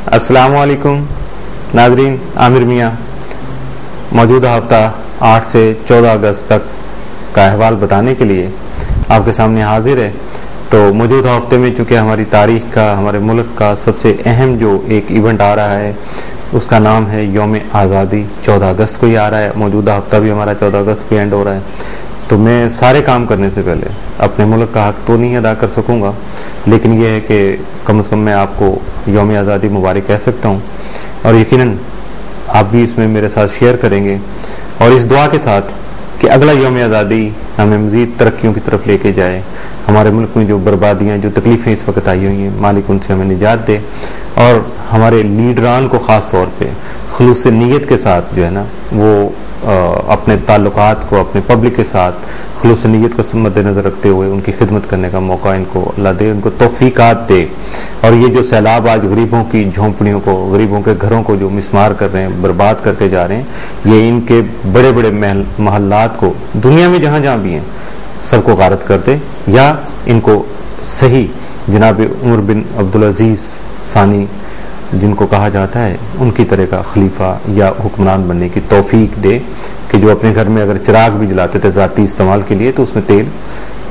अस्सलाम वालेकुम नाजरीन, आमिर मियाँ मौजूदा हफ्ता 8 से 14 अगस्त तक का अहवाल बताने के लिए आपके सामने हाजिर है। तो मौजूदा हफ्ते में चूँकि हमारी तारीख का, हमारे मुल्क का सबसे अहम जो एक इवेंट आ रहा है उसका नाम है यौम आज़ादी, 14 अगस्त को ही आ रहा है। मौजूदा हफ्ता भी हमारा 14 अगस्त को एंड हो रहा है। तो मैं सारे काम करने से पहले अपने मुल्क का हक तो नहीं अदा कर सकूँगा, लेकिन यह है कि कम से कम मैं आपको यौम आज़ादी मुबारक कह सकता हूँ और यकीनन आप भी इसमें मेरे साथ शेयर करेंगे और इस दुआ के साथ कि अगला यौम आज़ादी हमें मज़ीद तरक्कियों की तरफ लेके जाए। हमारे मुल्क में जो बर्बादियाँ, जो तकलीफ़ें इस वक्त आई हुई हैं, मालिक उनसे हमें निजात दे और हमारे लीडरान को ख़ास तौर पे खुलूस नीयत के साथ जो है ना वो अपने ताल्लुकात को अपने पब्लिक के साथ खुलूस नीयत को मद्देनज़र रखते हुए उनकी खिदमत करने का मौका इनको अल्लाह दे, उनको तौफीकात दे। और ये जो सैलाब आज गरीबों की झोंपड़ियों को, गरीबों के घरों को जो मिसमार कर रहे हैं, बर्बाद करके जा रहे हैं, ये इनके बड़े बड़े महल्लात को दुनिया में जहाँ जहाँ भी हैं सबको गारत कर दे या इनको सही जनाब उमर बिन अब्दुल अजीज़ सानी जिनको कहा जाता है उनकी तरह का खलीफा या हुक्मरान बनने की तौफीक दे कि जो अपने घर में अगर चिराग भी जलाते थे ज़ाती इस्तेमाल के लिए तो उसमें तेल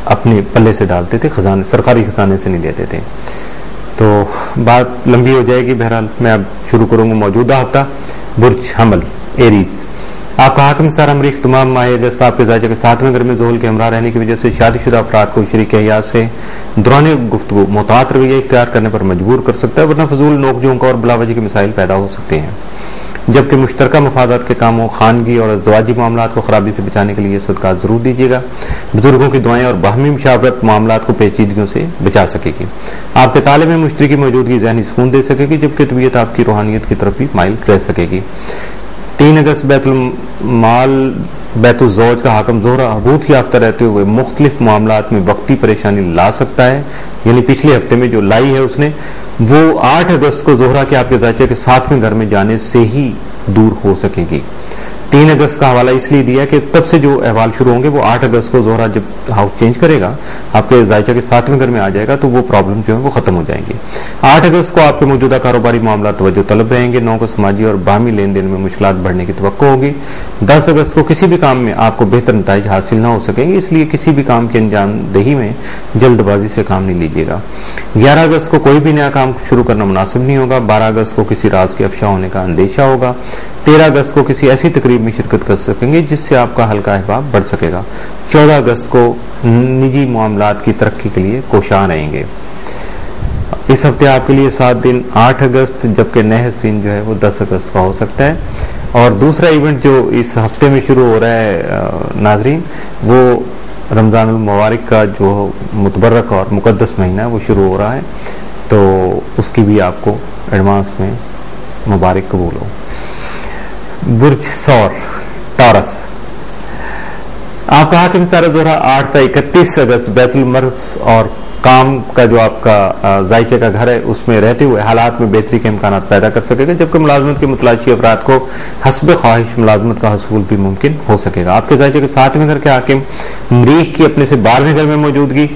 अपने पल्ले से डालते थे, खजाने सरकारी खजाने से नहीं लेते थे। तो बात लंबी हो जाएगी। बहरहाल मैं अब शुरू करूँगा मौजूदा हफ्ता। बुर्ज हमल एरीज, आपका हाकिम सार अमरीक तमाम माह अगस्त आपके जायजे के 7वें घर में ज़ोहल के हमरा रहने की वजह से शादीशुदा अफराद को शरीक हयात से दौरान गुफ्तगू मुतात रवैया इख्तियार करने पर मजबूर कर सकता है, वरना फजूल नोक-झोंक और बिलावजह के मिसाइल पैदा हो सकते हैं। जबकि मुश्तरका मफादात के कामों, खानगी और अज़वाजी मामलात को खराबी से बचाने के लिए सदका जरूर दीजिएगा। बुजुर्गों की दुआएं और बाहमी मुशावरत मामलात को पेचीदगियों से बचा सकेगी। आपके ताले में मुश्तरी की मौजूदगी ज़हनी सुकून दे सकेगी, जबकि तबीयत आपकी रूहानियत की तरफ भी माइल रह सकेगी। 3 अगस्त बैतुल माल बैतुज़ौज का हाकम ज़ोहरा हबूत याफ्ता रहते हुए मुख्तलिफ मामलात में वक्ती परेशानी ला सकता है, यानी पिछले हफ्ते में जो लाई है उसने वो 8 अगस्त को ज़ोहरा के आपके जायचे के 7वें घर में जाने से ही दूर हो सकेगी। 3 अगस्त का हवाला इसलिए दिया कि तब से जो अहवाल शुरू होंगे वो 8 अगस्त को ज़ोहरा जब हाउस चेंज करेगा, आपके जायचा के 7वें घर में आ जाएगा तो वो प्रॉब्लम जो है वो खत्म हो जाएंगी। 8 अगस्त को आपके मौजूदा कारोबारी मामला तवज्जो तलब रहेंगे। 9 को समाजी और बाहमी लेन देन में मुश्किलात बढ़ने की तवक्को होगी। 10 अगस्त को किसी भी काम में आपको बेहतर नताइज हासिल न हो सकेंगे, इसलिए किसी भी काम की अंजामदही में जल्दबाजी से काम नहीं लीजिएगा। 11 अगस्त को कोई भी नया काम शुरू करना मुनासिब नहीं होगा। 12 अगस्त को किसी राज के अफशा होने का अंदेशा होगा। 13 अगस्त को किसी ऐसी तकरीब में शिरकत कर सकेंगे जिससे आपका हल्का अहबाब बढ़ सकेगा। 14 अगस्त को निजी मामलात की तरक्की के लिए कोशां रहेंगे। इस हफ्ते आपके लिए 7 दिन 8 अगस्त, जबकि नहर सीन जो है वो 10 अगस्त का हो सकता है। और दूसरा इवेंट जो इस हफ्ते में शुरू हो रहा है नाजरीन, वो रमज़ानुल मुबारक का जो मुतबरक और मुकद्दस महीना है वो शुरू हो रहा है, तो उसकी भी आपको एडवांस में मुबारक कबूल हो। बुर्ज सौर टॉरस, आपका हाकिम सारा ज़ोहरा 8 से 31 अगस्त बैतुल मर्ज और काम का जो आपका जायचे का घर है उसमें रहते हुए हालात में बेहतरी के इम्कान पैदा कर सकेगा, जबकि मुलाजमत के मुतलाशी अफराद को हस्ब ख्वाहिश मुलाजमत का हसूल भी मुमकिन हो सकेगा। आपके जायचे के 7वें घर के हाकिम मरीख की अपने से 12वें घर में मौजूदगी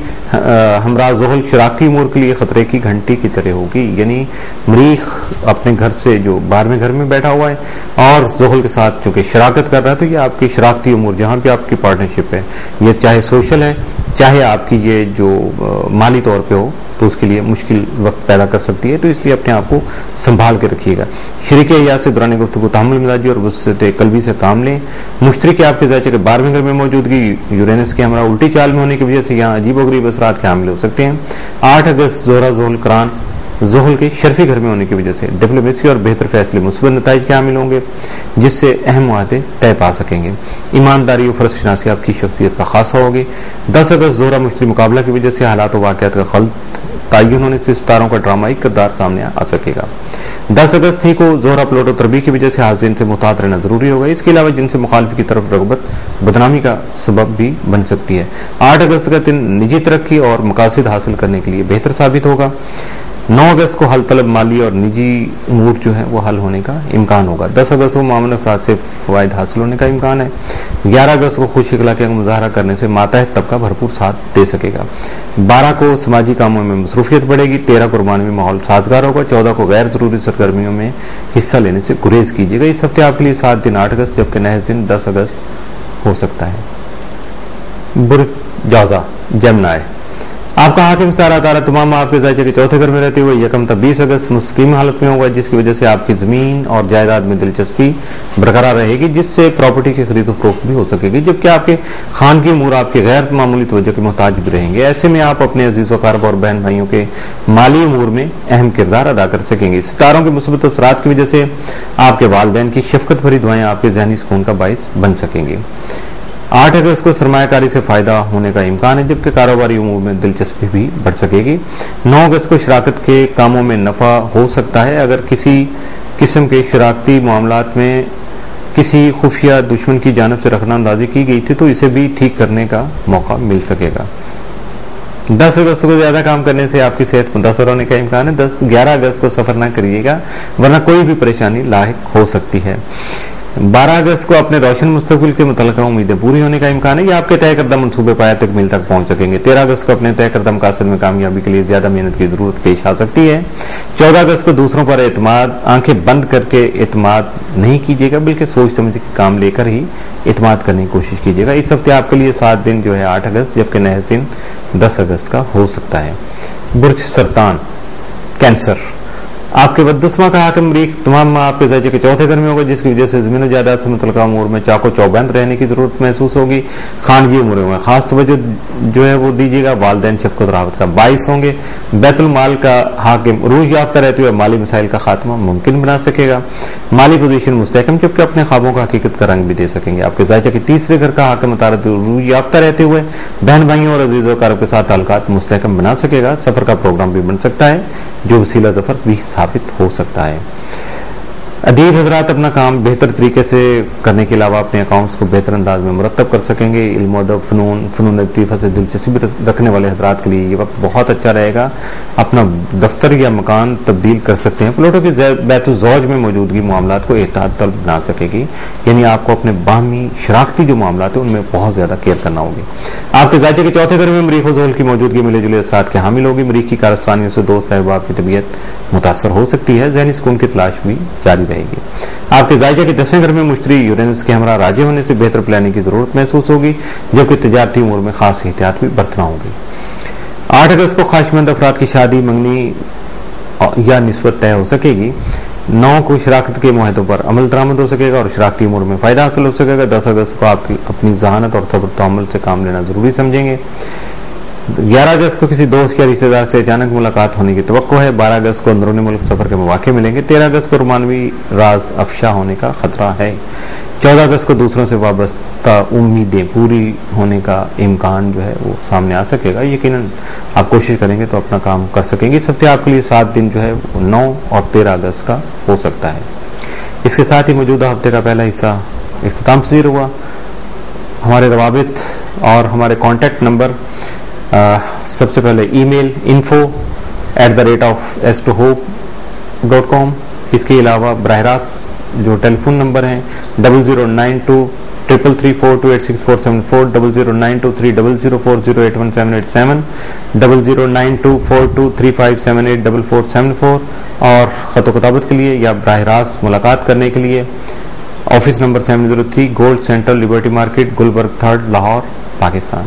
हमरा ज़ोहल शराकती उमूर के लिए खतरे की घंटी की तरह होगी, यानी मरीख अपने घर से जो 12वें घर में बैठा हुआ है और ज़ोहल के साथ चूंकि शराकत कर रहा है, तो ये आपकी शराकती उमूर जहाँ भी आपकी पार्टनरशिप है, ये चाहे सोशल है चाहे आपकी ये जो माली तौर पे हो, तो उसके लिए मुश्किल वक्त पैदा कर सकती है। तो इसलिए अपने आप को संभाल के रखिएगा। शरीक हयात से दौरान गुफ्तगू तहम्मुल मिजाजी और वसअत कल्बी से काम लें। मुश्तरी के आपके जायचे के 12वें घर में मौजूदगी यूरेनस के हमरा उल्टी चाल में होने की वजह से यहाँ अजीब गरीब असरात के हामिल हो सकते हैं। 8 अगस्त ज़ोहरा ज़ोहल करान ज़ोहल के शर्फी घर में होने की वजह से डिप्लोमेसी और बेहतर फैसले मुस्बत नताइज के हामिल होंगे, जिससे अहम मुआहदे तय पा सकेंगे। ईमानदारी और फर्ज आपकी शख्सियत का खासा होगी। 10 अगस्त ज़ोहरा मुश्तरी मुकाबला की वजह से हालात और वाक़यात का खल्त तयन होने से सितारों का ड्रामाई किरदार सामने आ सकेगा। 10 अगस्त ही को ज़ोहरा प्लोटो तरबी की वजह से हाज़िन से मुहतात रहना जरूरी होगा। इसके अलावा जिनसे मुखालिफ की तरफ रगबत बदनामी का सबब भी बन सकती है। 8 अगस्त का दिन निजी तरक्की और मकासद हासिल करने के लिए बेहतर साबित होगा। 9 अगस्त को हल तलब माली और निजी उमूर जो है वो हल होने का इम्कान होगा। 10 अगस्त को मामून अफराद से फ़वाइद हासिल होने का इम्कान है। 11 अगस्त को खुश इखलाक़ी का मुजाहरा करने से मातहत तबका भरपूर साथ दे सकेगा। 12 को समाजी कामों में मसरूफियत बढ़ेगी। 13 को रुमानी माहौल साजगार होगा। 14 को गैर ज़रूरी सरगर्मियों में हिस्सा लेने से गुरेज कीजिएगा। इस हफ्ते आपके लिए 7 दिन 8 अगस्त जबकि नहज दिन 10 अगस्त हो सकता है। बुर्ज जौज़ा जेमिनी, आपका हाकिम सितारा तारा तमाम आपके ज़ायचे के चौथे घर में रहते हुए यकम तक 20 अगस्त मुस्तकीम हालत में होगा, जिसकी वजह से आपकी ज़मीन और जायदाद में दिलचस्पी बरकरार रहेगी, जिससे प्रॉपर्टी की खरीद फरोख्त भी हो सकेगी। जबकि आपके खानगी उमूर आपके गैर मामूली तवज्जो के मोहताज भी रहेंगे। ऐसे में आप अपने अजीज़ व क़रीब और बहन भाइयों के माली उमूर में अहम किरदार अदा कर सकेंगे। सितारों के मुस्बत असरात की वजह से आपके वालिदैन की शफ़क़त भरी दुआएं आपके ज़हनी सुकून का बाइस बन सकेंगे। 8 अगस्त को सरमायाकारी से फायदा होने का इम्कान है, जबकि कारोबारी उमूर में दिलचस्पी भी बढ़ सकेगी। 9 अगस्त को शराकत के कामों में नफा हो सकता है। अगर किसी किस्म के शराकती मामलात में किसी खुफिया दुश्मन की जानिब से रखना अंदाजी की गई थी तो इसे भी ठीक करने का मौका मिल सकेगा। 10 अगस्त को ज्यादा काम करने से आपकी सेहत मुतासर होने का इम्कान है। 11 अगस्त को सफर न करिएगा वरना कोई भी परेशानी लाहिक हो सकती है। 12 अगस्त को अपने रोशन मुस्तकबिल के मुतल्लिक़ उम्मीदें पूरी होने का इम्कान है या आपके तय करदा मनसूबे पाया तकमील तक पहुंच सकेंगे। 13 अगस्त को अपने तय करदा मकासद में कामयाबी के लिए ज्यादा मेहनत की जरूरत पेश आ सकती है। 14 अगस्त को दूसरों पर एतमाद आंखें बंद करके एतमाद नहीं कीजिएगा, बल्कि सोच समझ के काम लेकर ही एतमाद करने की कोशिश कीजिएगा। इस हफ्ते आपके लिए 7 दिन जो है 8 अगस्त जबकि नहज दिन 10 अगस्त का हो सकता है। बुर्ज सरतान कैंसर, आपके बददुस्मा का हाकिम मरीख तमाम आपके ज़ायचे के चौथे घर में होगा, जिसकी वजह से ज़मीन जायदाद से मुतल्लिक़ उमूर में चाको चौबंद रहने की जरूरत महसूस होगी। खानगी उमूरों में खास तवज्जो जो है वो दीजिएगा। वालिदैन शफ़क़त राहत का बाइस होंगे। बैतुल माल का हाकिम रूज याफ्ता रहते हुए माली मसाइल का खात्मा मुमकिन बना सकेगा। माली पोजीशन मुस्तहकम, जबकि अपने ख्वाबों का हकीकत का रंग भी दे सकेंगे। आपके ज़ायचे के तीसरे घर का हाकिम मुतारद रूज याफ्ता रहते हुए बहन भाइयों और अजीज़ व क़रीब के साथ ताल्लुकात मुस्तहकम बना सकेगा। सफ़र का प्रोग्राम भी बन सकता है जो वसीला ज़फ़र भी साबित हो सकता है। अदीब हजरात अपना काम बेहतर तरीके से करने के अलावा अपने अकाउंट्स को बेहतर अंदाज में मुरतब कर सकेंगे। इल्म अदब फ़नून लतीफ़ा से दिलचस्पी रखने वाले हजरात के लिए ये वक्त बहुत अच्छा रहेगा। अपना दफ्तर या मकान तब्दील कर सकते हैं। प्लॉटों की बैतुज़ौज में मौजूदगी मामलात को एहतियात तलब बना सकेगी, यानी आपको अपने बाहमी शराकती जो मामलात है उनमें बहुत ज़्यादा केयर करना होगी। आपके ज़ायचे के चौथे घर में मरीख ज़ोल की मौजूदगी मिले जुले असरात के हामिल होगी। मरीख की कारस्तानियों से दोस्त अहबाब की तबीयत मुतासर हो सकती है। ज़हनी सुकून की तलाश भी जारी रहेगी। आपके ज़ायचे के 10वें घर में मुश्तरी यूरेनस के हमरा राजी होने से बेहतर प्लानिंग की जरूरत महसूस होगी, जबकि तिजारती उमूर में खास एहतियात भी बरतना होगी। 8 अगस्त को ख्वाहिशमंद अफराद की शादी मंगनी या निस्बत तय हो सकेगी। 9 को शराकत के मुआहदों पर अमल दरामद हो सकेगा और शराकती उमूर में फायदा हासिल हो सकेगा। 10 अगस्त को आप अपनी जहानत और सब्र तहम्मुल से काम लेना जरूरी समझेंगे। 11 अगस्त को किसी दोस्त या रिश्तेदार से अचानक मुलाकात होने की तवक्को है। 12 अगस्त को अंदरूनी मुल्क सफर के मौके मिलेंगे। 13 अगस्त को रोमानवी राज अफशा होने का खतरा है। 14 अगस्त को दूसरों से वाबस्ता उम्मीदें पूरी होने का इम्कान जो है वो सामने आ सकेगा। यकीनन आप कोशिश करेंगे तो अपना काम कर सकेंगे। इस हफ्ते आपके लिए 7 दिन जो है 9 और 13 अगस्त का हो सकता है। इसके साथ ही मौजूदा हफ्ते का पहला हिस्सा इख्तिताम पज़ीर हुआ। हमारे रवाबित और हमारे कॉन्टैक्ट नंबर सबसे पहले ईमेल info@s2hope.com। इसके अलावा बराह रास्त जो टेलीफोन नंबर हैं 00923334286474 00923004081787 00924235784474 और ख़त किताबत के लिए या बराह रास्त मुलाकात करने के लिए office number 703 gold central liberty market Gulberg 3rd Lahore Pakistan.